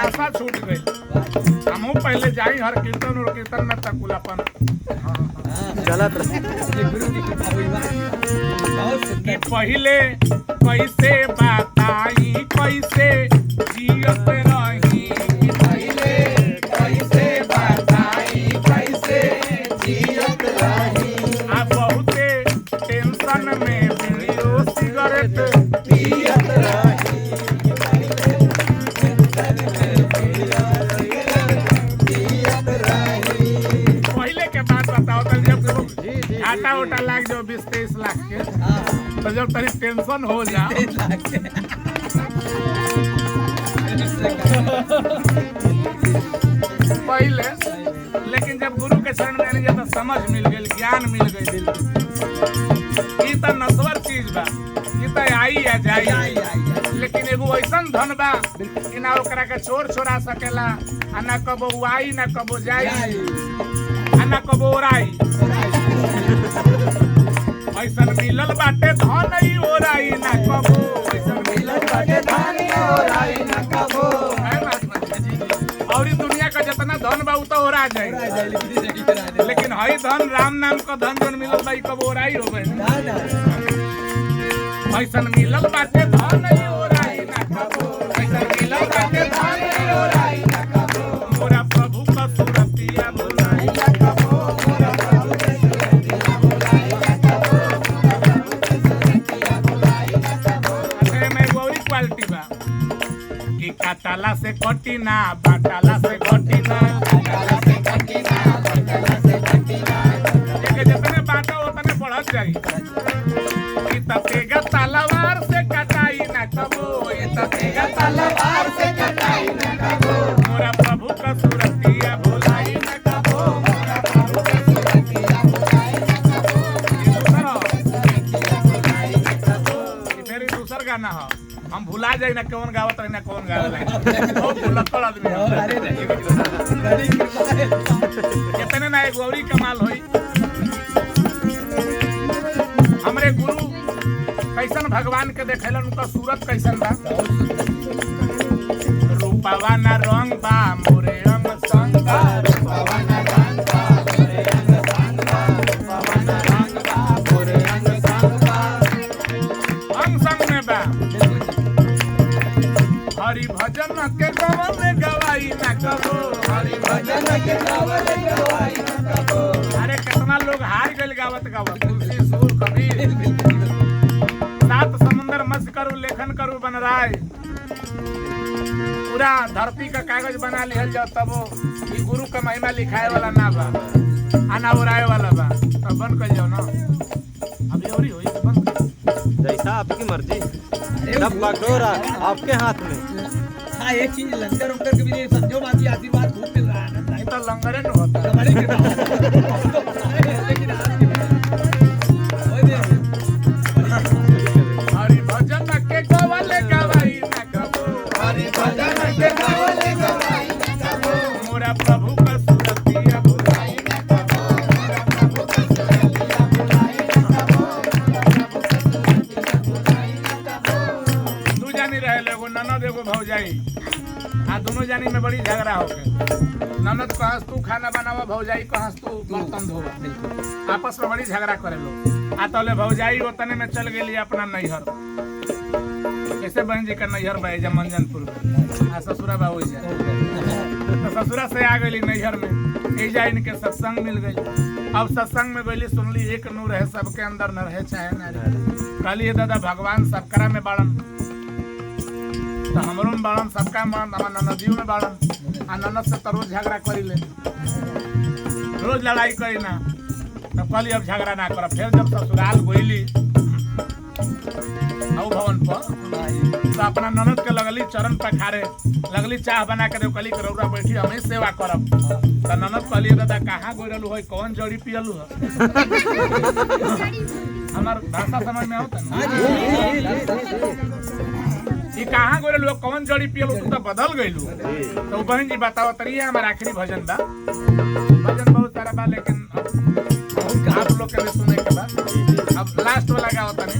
NASA छूट गई। हमहू पहले जाई हर कीर्तन और कीर्तन में तकुलापन गलत कि पहले कैसे बताई कैसे जियत रही, पहले कैसे बताई कैसे जियत रही, आ बहुते टेंशन में बीड़ियो सिगरेट पियत रही, पियत रही। पहले के बात बताओ तो जब आटा उटा लाग जाओ 20-23 लाख के तो जब तरी टेंशन हो जा पहले, लेकिन जब गुरु के शरण में आने तो समझ मिल गई, ज्ञान मिल गई। ई तो नश्वर चीज बा, ई तो आई या जाई, लेकिन एगो ऐसन धन बा कि ना ओकरा के चोर छोड़ा सकेला, आ ना कबो आई ना कबो जाई, आ ना कबो ओराई। ऐसन मिलल बाटे धन ई ओराई ना कबो, ऐसन मिलल बाटे धन ई ओराई ना कबो। और ई दुनिया का जितना धन बा उ तो ओरा जाई, लेकिन हई धन राम नाम का धन जन मिलल बा ई कबो ओराई होवे। ऐसन मिलल बाटे धन ई ओराई ना कबो, ऐसन मिलल बाटे धन ई ओराई ना कबो। मोरा प्रभु का सुरतिया भुलाई ना कबो, मोरा प्रभु के सुरतिया भुलाई ना कबो, मोरा प्रभु के सुरतिया भुलाई ना कबो। अरे में गौरी क्वालिटी बा कि काटाला से कटिना, बाटाला से कटिना, बाटाला से कटिना, बाटाला से कटिना। एक जितने बाटा उतने बढ़त जाई। ई ततेगा तलवार से कटाई ना कबो, ई ततेगा तलवार से कटाई ना कबो। मोरा प्रभु का सुरतिया भुलाई ना कबो, मोरा प्रभु का सुरतिया भुलाई ना कबो। फिर दूसर गाना हो, हम भुला जाई ना कौन गावत रही ना कौन गावत रही। बहुत भुलक्कड़ आदमी है। कितने ना एक गौरी कमाल होई। हमरे गुरु कैसन भगवान के देखेलन, उनका सूरत कैसन बा। रूपवा ना रंग बा मोरे अंग संग बा, रूपवा ना रंग बा मोरे अंग संग बा, रूपवा ना रंग बा मोरे अंग संग बा। अंग संग में बा हरि भजन के कवल गवाई ना कबो, हरि भजन के कवल गवाई ना कबो। अरे कितना लोग हार गए गावत गावत, तुलसी सूर कबीर। सात समुंदर मत्स्य करू लेखन करू बन रहा है, पूरा धरती का कागज बना लिहल जाओ तबो ई गुरु का महिमा लिखाए वाला ना बा, आना उड़ाए वाला बा, तब बंद कर जाओ ना। अब योरी होई तो बंद कर। जैसा आपकी मर्जी, सब बागडोर आपके हाथ में। हाँ, एक चीज लंगर उंगर के भी नहीं समझो, बाकी आशीर्वाद खूब मिल रहा है ना। नहीं तो लंगरे न होता। हमारी कृपा है, लेकिन आपकी ओए दे हरि भजन के कवल गवाई ना कबो, हरि भजन के कवल गवाई ना कबो, मोरा प्रभु का सुरतिया भुलाई ना कबो, मोरा प्रभु के सुरतिया भुलाई ना कबो, मोरा प्रभु के सुरतिया भुलाई ना कबो। दू जानी रहे एगो ननद एगो भौजाई, आ दोनों जानी में बड़ी झगड़ा हो गए। ननद कहस तू खाना बनावा, भौजाई कहस तू बर्तन धोवा। आपस में बड़ी झगड़ा करे लोग। आ तले भौजाई ओतने में चल गेली अपना नैहर। कैसे बहन जी का नैहर बा एजा मंजनपुर में, आ ससुरा बा ओइजा। तो ससुरा से आ गई नैहर में, एजा इनके सत्संग मिल गई। अब सत्संग में गईली, सुनली एक नूर है सबके अंदर न रहे चाहे नारी। कहली हे दादा भगवान सबकरा में बाड़न, तो हमरो में बाड़न, सबका में बाड़न, हमार ननदियों में बाड़न। आ ननद से तो रोज झगड़ा करी ले, रोज लड़ाई करी ना। तो कहली अब झगड़ा ना कर। फिर जब ससुराल गईली भवन पर, तो अपना ननद के लगली चरण पखारे, लगली चाह बना के कहली रौरा बैठी हम ही सेवा करब। तो ननद कहली दादा कहाँ गोरलू है, कौन जड़ी पियलू है। हमार भाषा समझ में होता ना, ये कहाँ गोरलू है, कौन जड़ी पियलू, तू तो बदल गईलू। तो बहन जी बताओ तरी हमारा आखिरी भजन बा। भजन बहुत सारा बा, लेकिन आप लोग के भी सुने के बाद अब लास्ट वाला गाओ तनी।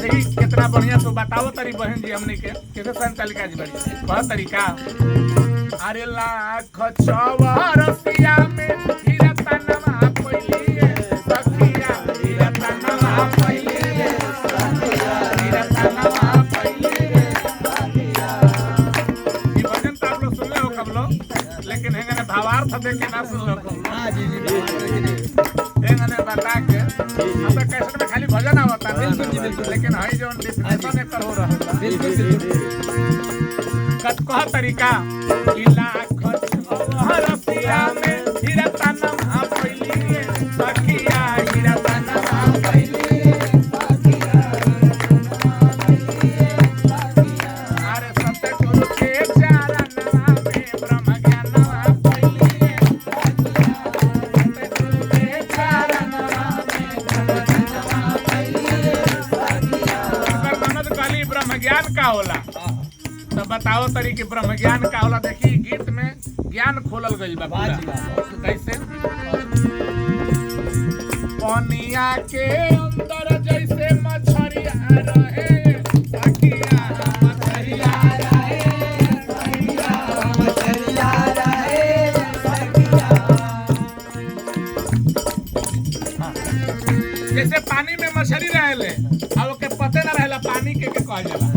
देखी कितना बढ़िया तो बताओ तरी बहन जी हमने के कैसे संचालिका जी बड़ी बहुत तरीका। अरे लाख चौरसिया में हीरा तनमा पइली सखिया हीरा तनमा पइली हीरा तनमा पइली ये भजन तो आप लोग सुन लो कब लो लेकिन हेंगने भावार्थ देख के ना सुन लो कब हाँ जी जी हेंगने बता के हम तो कैसे में खाली भजन आवता है बिल्कुल जी, बिल्कुल। लेकिन हई जो डिफिनेशन एकर हो रहल बा बिल्कुल बिल्कुल कह तरीका कि लाख चौरसिया में हीरा तनमा पइली सखिया हीरा तनमा पइली अरे सत्य गुरु के चरणवा में ब्रह्म ज्ञानवा पइली सत्य गुरु के चरणवा में ब्रह्म ज्ञानवा पइली अगर ननद काली ब्रह्म ज्ञान का होला तो बताओ तरी के ब्रह्म ज्ञान का होला देखी गीत में ज्ञान खोलल गई बा पूरा। कैसे पनिया के अंदर जैसे मछरिया रहे सखिया मछरिया रहे सखिया मछलिया रहे सखिया जैसे पानी में मछली रहेले अब ओके पते ना रहेला पानी के कहल जाला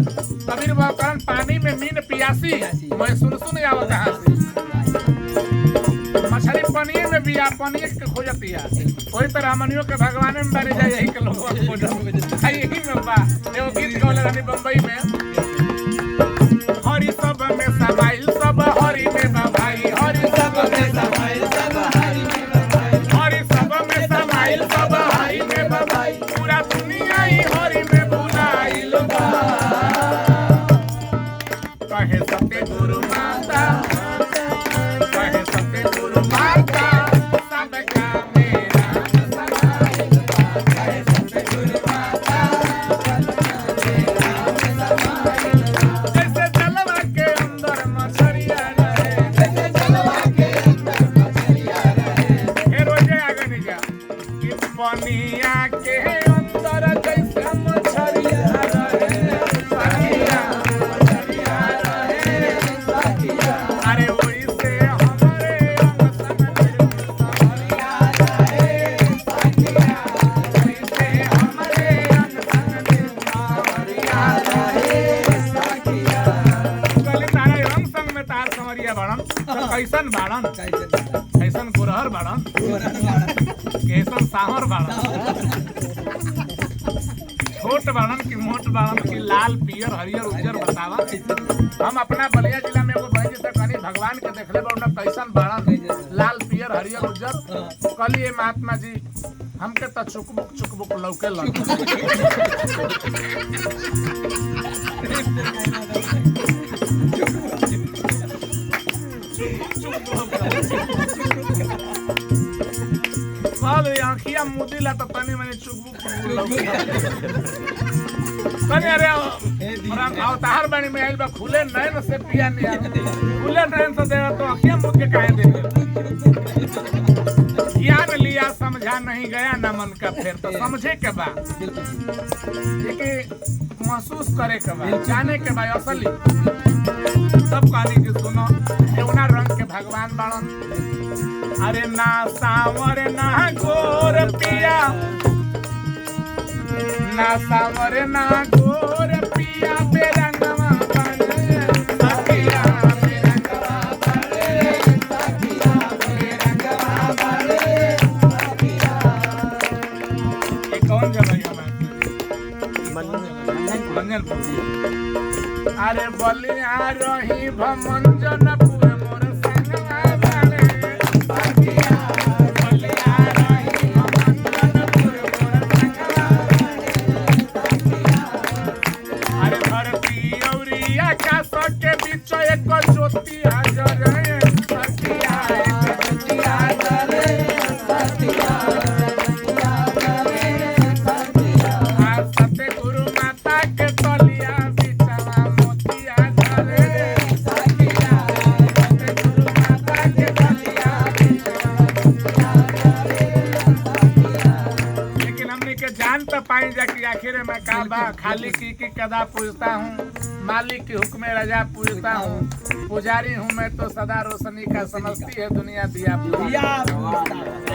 कबीर भगवान पानी में मीन पियासी मैं सुन आवत कहां से मछली पानी में बिया पानी के खोजती है कोई तरह हमनियों के भगवान में बारे जाए यही के लोग खोजत यही में बा एगो गीत गौले रानी बम्बई में हरि सब में समाइल सब हरि में बा भाई हरि सब में समाइल सब हरि में बा भाई हरि सब में समाइल सब हरि में बा भाई पूरा दुनिया ही हरि में भुलाइल बा कहे सत्य गुरु माता कहे सत्य गुरु माता सबका मेरा समाइल बा कहे सत्य गुरु माता सबका मेरा समाइल बा जैसे जलवा के अंदर मछलिया रहे जैसे जलवा के अंदर मछलिया रहे हे रोजे आगे नहीं जा कि पनिया के अंदर जैसे मछलिया रहे सखिया मछलिया रहे सखिया अरे वैसे हमारे अंग संग निर्मलिया रहे सखिया वैसे हमारे अंग संग निर्मलिया रहे सखिया कहले तारा रंग संग में तार संवरिया बाड़न तो कैसन बाड़न कैसन गुरहर बाड़न कैसन साहर बाड़न छोट बाड़न की मोट बाड़न की लाल पियर हरियर उज्जर बतावा हम अपना बलिया जिला में एगो बहन से कनी भगवान के देखले बा कैसन बाड़न लाल पियर हरियर उज्जर कहलिए महात्मा जी हमके तो चुकबुक लौके लग आँखिया मुदी ला तो तनी मनी चुकबुक तनी अरे अवतार बनी में आइल बा खुले नयन से पिया नहीं खुले नयन से देवा तो आँखिया मुद के काहे दे ज्ञान लिया समझा नहीं गया ना मन का फेर तो समझे के बा महसूस करे के बा जाने के बा असली सब कहानी के सुनो एवना रंग के भगवान बाड़न अरे ना सावर ना गोर पिया ना सावर ना गोर पिया बेरंगवा बने सखिया बेरंगवा बने सखिया बेरंगवा बने सखिया ये कौन जगह है मंजनपुर अरे बलिया रही भमंजनपुर मोर संगवा बने सखिया बलिया रही भमंजनपुर मोर संगवा बने सखिया अरे धरती औरी आकाश के बीच एक ज्योति हाजर है सखिया एक ज्योति हाजर है सखिया सत्य गुरु माता के तलिया बिचवा मोतिया घरे सखिया सत्य गुरु माता के तलिया बिचवा मोतिया घरे सखिया लेकिन हमने के जान तो पाई जा कि आखिर में का बा खाली की कदा पूछता हूँ मालिक के हुक्म रजा पूछता हूँ पुजारी हूँ मैं तो सदा रोशनी का समझती है दुनिया दिया या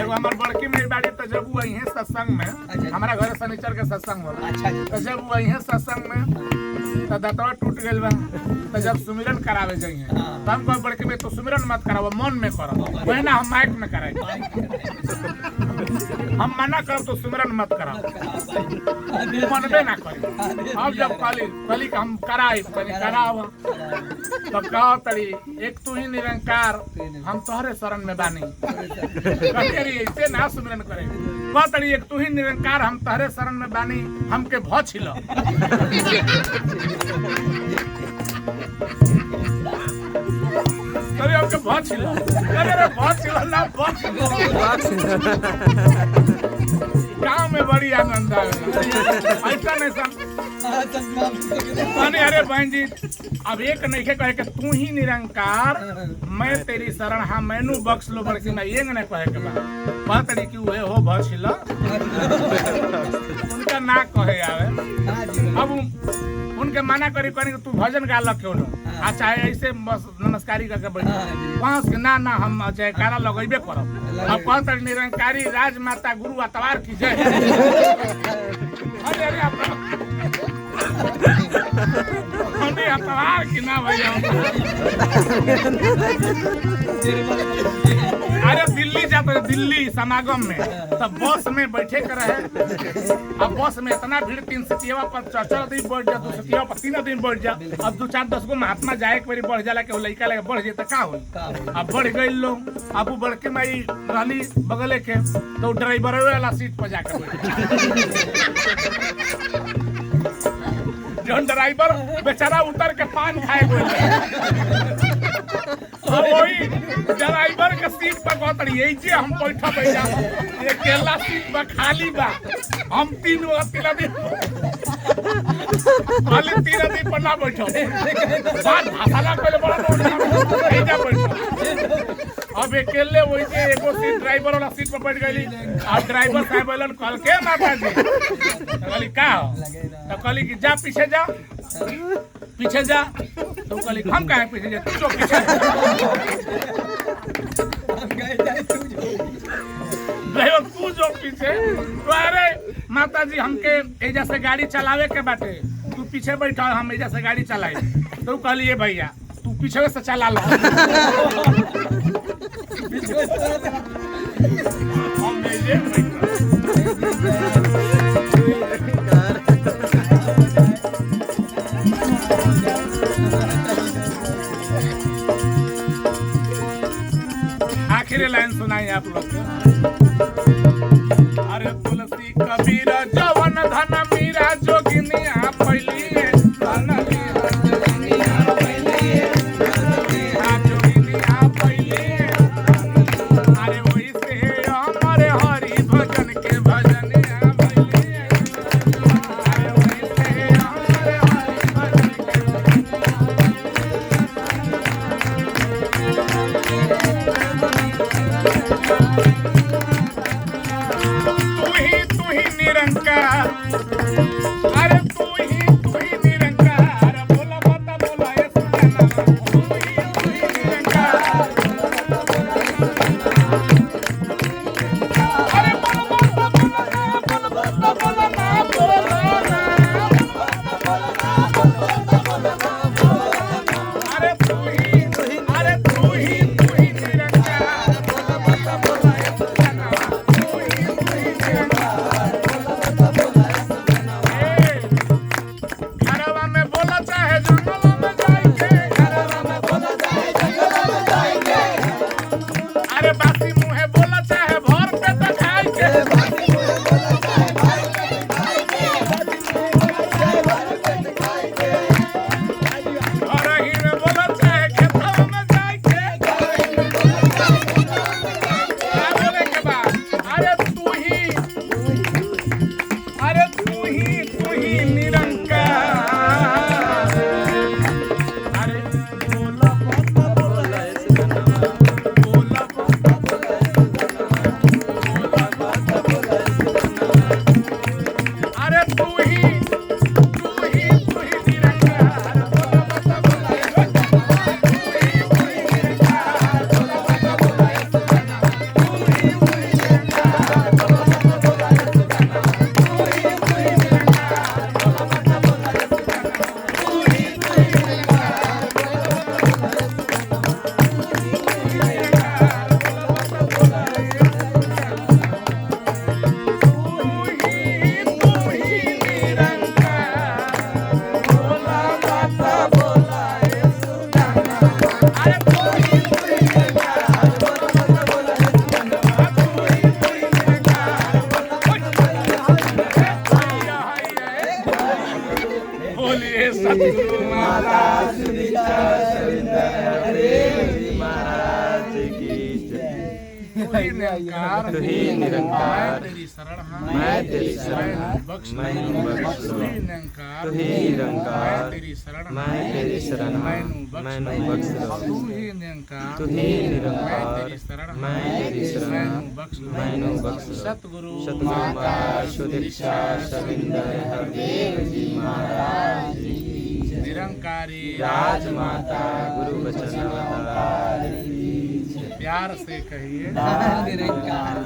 एगो हमार बड़की मेरी बाड़ी तो जब वो वही सत्संग में हमारा घर शनिचर के सत्संग होला अच्छा जी तो जब वही सत्संग में तो दतवा टूट गइल बा तो जब सुमिरन करावे जाइए तो हम कोई बड़की में तो सुमिरन मत करावो मन में करो वही ना हम माइक में कराए हम मना करो तो सुमिरन मत कराओ मनबे ना करी अब जब कली का हम कराई तनी कराव तो कहो तड़ी एक तू ही निरंकार हम तोहरे शरण में बानी करी ऐसे ना सुमिरन करे कह तड़ी एक तू ही निरंकार हम तोहरे शरण में बानी हमके भौ छिलो तभी हमके भौ छिलो अरे भौ छिलो ना भौ छिलो गाँव में बड़ी आनंद आवे ऐसा नहीं सब अरे बहन जी अब एक नहीं कहे कि तू ही निरंकार मैं तेरी शरण हाँ मैनू बख्श लो बड़की मैं ये नहीं कहे के बात तरी कि हुए हो भछिला उनका ना कहे आवे अब उनके मना करी करी तू भजन गा लो क्यों लो आ चाहे ऐसे बस नमस्कारी करके बैठ वहाँ से ना हम जयकारा लगेबे करब अब कौन तक निरंकारी राजमाता गुरु अतवार की जय अरे अरे अतवार की ना भैया अरे दिल्ली जाते दिल्ली समागम में तब बस में बैठे कर रहे अब बस में इतना भीड़ 3 सीटिया पर 4 दिन बढ़ जा 2 सीटिया पर 3 दिन बढ़ जा अब 2-4-10 गो महात्मा जाए एक बारी बढ़ जाला के लड़का लगे बढ़ जाए तो का हो अब बढ़ गई लोग अब बड़के माई रहली बगले के तो ड्राइवर वाला सीट पर जाकर जौन ड्राइवर बेचारा उतर के पान खाए वही ड्राइवर के सीट पर कहतड़ी यही जे हम बैठा बैठा ये केला सीट पर खाली बा हम 3 दिन खाली 3 दिन पर ना बैठो बात भाषा करे बड़ा जा बैठो अब अकेले वही जे एगो सीट ड्राइवर वाला सीट पर बैठ गई अब ड्राइवर साहब बोलन कल के माता जी कहली का तो कहली कि जा पीछे जा तो कहली हम काहे पीछे जा तू जो पीछे ड्राइवर तू जो पीछे तो अरे माता जी हमके एजा से गाड़ी चलावे के बाटे तू पीछे बैठा हम एजा से गाड़ी चलाई तो कहली ये भैया तू पीछे से चला लो हम एजे आखिरी लाइन सुनाई आप लोग अरे तुलसी कबीर जवन धन मीरा जोगिनिया पहली अरे वही से हमारे हरि भजन के भजनिया अरे वही से हमारे हरि भजन के तू ही निरंकार ही निरंकार, तू ही निरंकार, मैं तेरी शरण हाँ, मैं तेरी शरण हाँ, बख्श मैनू बख्श तू लो। ही निरंकार, तू ही निरंकार, मैं तेरी शरण मैं तेरी शरण हाँ, मैनू बख्श लो। तू ही निरंकार, तू ही निरंकार, मैं तेरी शरण हाँ, मैं तेरी शरण हाँ, मैनू बख्श लो। मैनू बख्श लो। सतगुरु सतगुरु माता सुदीक्षा सविंदर हरदेव जी महाराज की जय। निरंकारी राजमाता गुरु वचन अवतार की जय। प्यार से कहिए निरंकार।